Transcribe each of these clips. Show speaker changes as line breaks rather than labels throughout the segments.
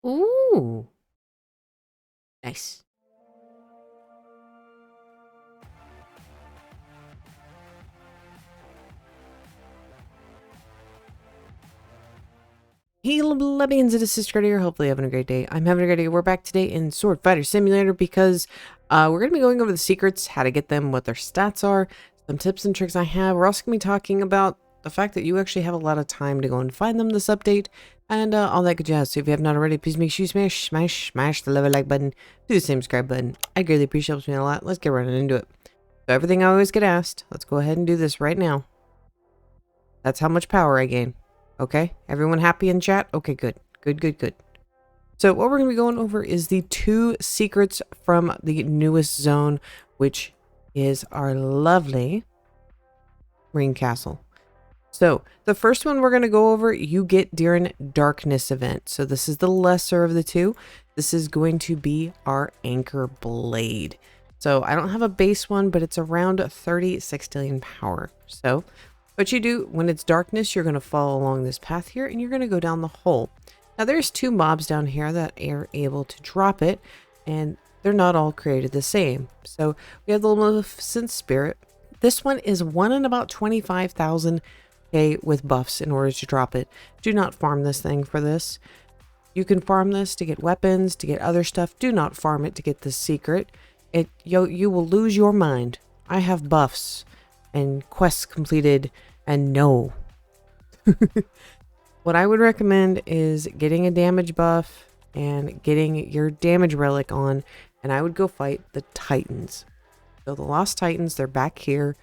Ooh, nice. Hey, Lebians, it is Sister here. Hopefully, having a great day. I'm having a great day. We're back today in Sword Fighter Simulator because we're going to be going over the secrets, how to get them, what their stats are, some tips and tricks I have. We're also going to be talking about the fact that you actually have a lot of time to go and find them this update and all that good jazz. So if you have not already, please make sure you smash the like button, do the same subscribe button. I greatly appreciate it. Helps me a lot. Let's get running into it. So everything I always get asked, let's go ahead and do this right now. That's how much power I gain. Okay, everyone happy in chat? Okay, good. Good. So what we're going to be going over is the 2 secrets from the newest zone, which is our lovely Ring Castle. So the first one we're going to go over, you get during Darkness event. So this is the lesser of the 2. This is going to be our Anchor Blade. So I don't have a base one, but it's around 30 sextillion power. So what you do when it's darkness, you're going to follow along this path here and you're going to go down the hole. Now there's 2 mobs down here that are able to drop it, and they're not all created the same. So we have the Maleficent Spirit. This one is 1 in about 25,000 with buffs in order to drop it. Do not farm this thing for this. You can farm this to get weapons, to get other stuff. Do not farm it to get this secret. You will lose your mind. I have buffs and quests completed, and no. What I would recommend is getting a damage buff and getting your damage relic on, and I would go fight the Titans. So the Lost Titans, they're back here.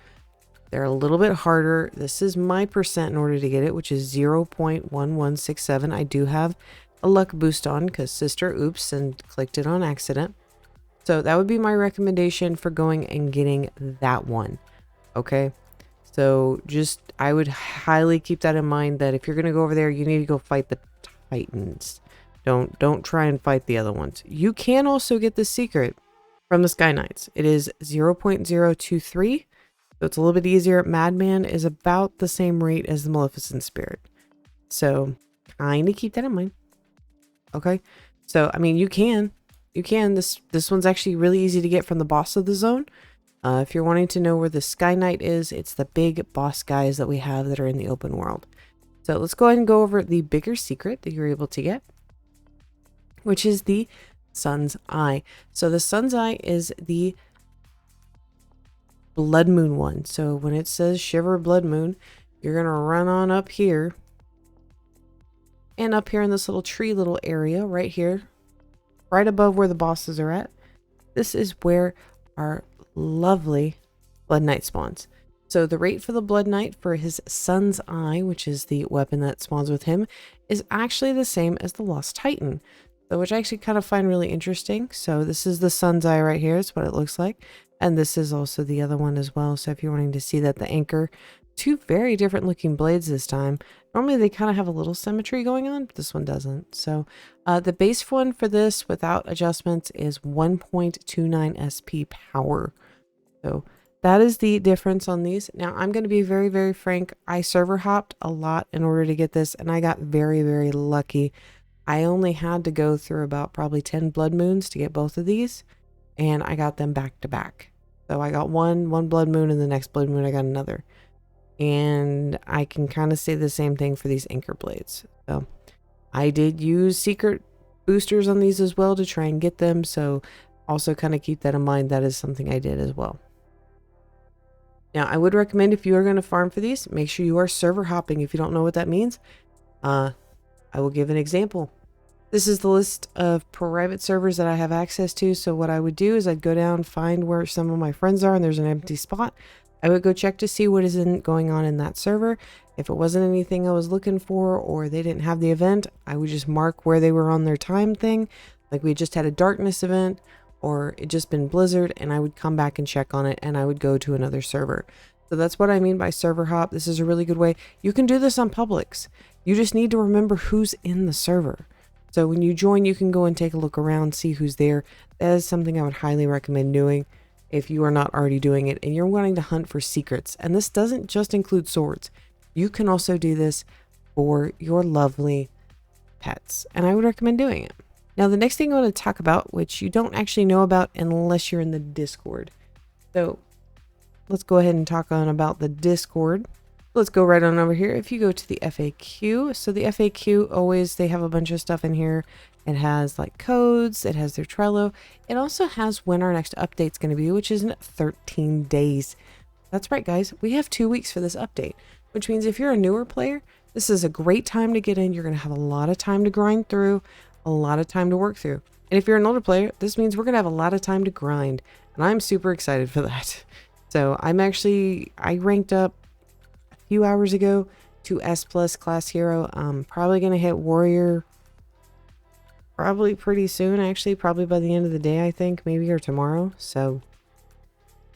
They're a little bit harder. This is my percent in order to get it, which is 0.1167. I do have a luck boost on because sister oops and clicked it on accident. So that would be my recommendation for going and getting that one. Okay, so I would highly keep that in mind, that if you're going to go over there, you need to go fight the Titans. Don't try and fight the other ones. You can also get the secret from the Sky Knights. It is 0.023, so it's a little bit easier. Madman is about the same rate as the Maleficent Spirit. So kind of keep that in mind. Okay, so I mean, you can. This one's actually really easy to get from the boss of the zone. If you're wanting to know where the Sky Knight is, it's the big boss guys that we have that are in the open world. So let's go ahead and go over the bigger secret that you're able to get, which is the Sun's Eye. So the Sun's Eye is the Blood Moon one. So when it says Shiver Blood Moon, you're going to run on up here. And up here in this little tree little area right here, right above where the bosses are at, this is where our lovely Blood Knight spawns. So the rate for the Blood Knight for his Sun's Eye, which is the weapon that spawns with him, is actually the same as the Lost Titan. So which I actually kind of find really interesting. So this is the Sun's Eye right here, is what it looks like. And this is also the other one as well. So if you're wanting to see that, the Anchor, 2 very different looking blades this time. Normally they kind of have a little symmetry going on, but this one doesn't. So the base one for this without adjustments is 1.29 SP power. So that is the difference on these. Now I'm going to be very, very frank. I server hopped a lot in order to get this, and I got very, very lucky. I only had to go through about probably 10 blood moons to get both of these, and I got them back to back. So I got one blood moon, and the next blood moon I got another. And I can kind of say the same thing for these Anchor Blades. So I did use secret boosters on these as well to try and get them. So also kind of keep that in mind. That is something I did as well. Now, I would recommend, if you are going to farm for these, make sure you are server hopping. If you don't know what that means, I will give an example. This is the list of private servers that I have access to. So what I would do is I'd go down, find where some of my friends are, and there's an empty spot. I would go check to see what is going on in that server. If it wasn't anything I was looking for, or they didn't have the event, I would just mark where they were on their time thing. Like we just had a darkness event, or it just been Blizzard, and I would come back and check on it, and I would go to another server. So that's what I mean by server hop. This is a really good way. You can do this on Publix. You just need to remember who's in the server. So when you join, you can go and take a look around, see who's there. That is something I would highly recommend doing if you are not already doing it and you're wanting to hunt for secrets. And this doesn't just include swords. You can also do this for your lovely pets, and I would recommend doing it. Now, the next thing I want to talk about, which you don't actually know about unless you're in the Discord. So let's go ahead and talk on about the Discord. Let's go right on over here. If you go to the FAQ, so the FAQ always, they have a bunch of stuff in here. It has like codes, it has their Trello. It also has when our next update's going to be, which is in 13 days. That's right, guys. We have 2 weeks for this update, which means if you're a newer player, this is a great time to get in. You're going to have a lot of time to grind through, a lot of time to work through. And if you're an older player, this means we're going to have a lot of time to grind. And I'm super excited for that. So I ranked up a few hours ago to S+ class hero. I'm probably going to hit warrior probably pretty soon, actually, probably by the end of the day, I think, maybe, or tomorrow. So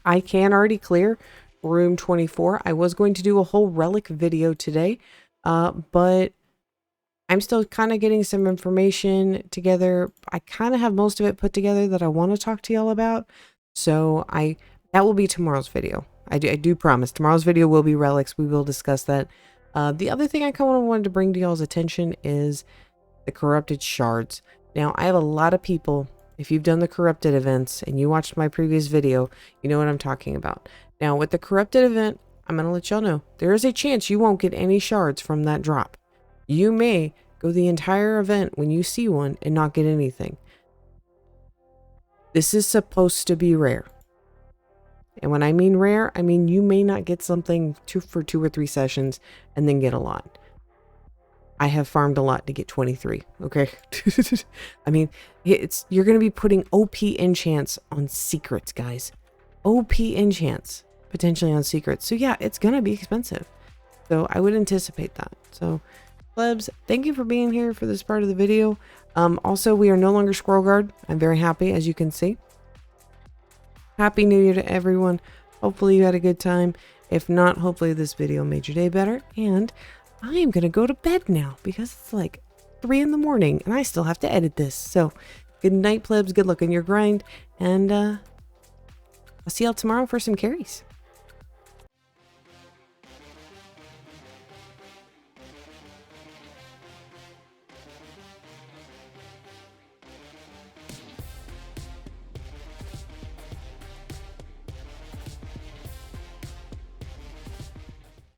I can already clear room 24. I was going to do a whole relic video today, but I'm still kind of getting some information together. I kind of have most of it put together that I want to talk to y'all about. So that will be tomorrow's video. I do promise. Tomorrow's video will be relics. We will discuss that. The other thing I kind of wanted to bring to y'all's attention is the corrupted shards. Now, I have a lot of people, if you've done the corrupted events and you watched my previous video, you know what I'm talking about. Now, with the corrupted event, I'm going to let y'all know, there is a chance you won't get any shards from that drop. You may go the entire event when you see one and not get anything. This is supposed to be rare. And when I mean rare, I mean you may not get something for 2 or 3 sessions and then get a lot. I have farmed a lot to get 23, okay? I mean, you're going to be putting OP enchants on secrets, guys. OP enchants, potentially on secrets. So yeah, it's going to be expensive. So I would anticipate that. So, plebs, thank you for being here for this part of the video. Also, we are no longer Squirrel Guard. I'm very happy, as you can see. Happy New Year to everyone. Hopefully you had a good time. If not, hopefully this video made your day better. And I am going to go to bed now because it's like 3 in the morning and I still have to edit this. So good night, plebs. Good luck on your grind. And I'll see y'all tomorrow for some carries.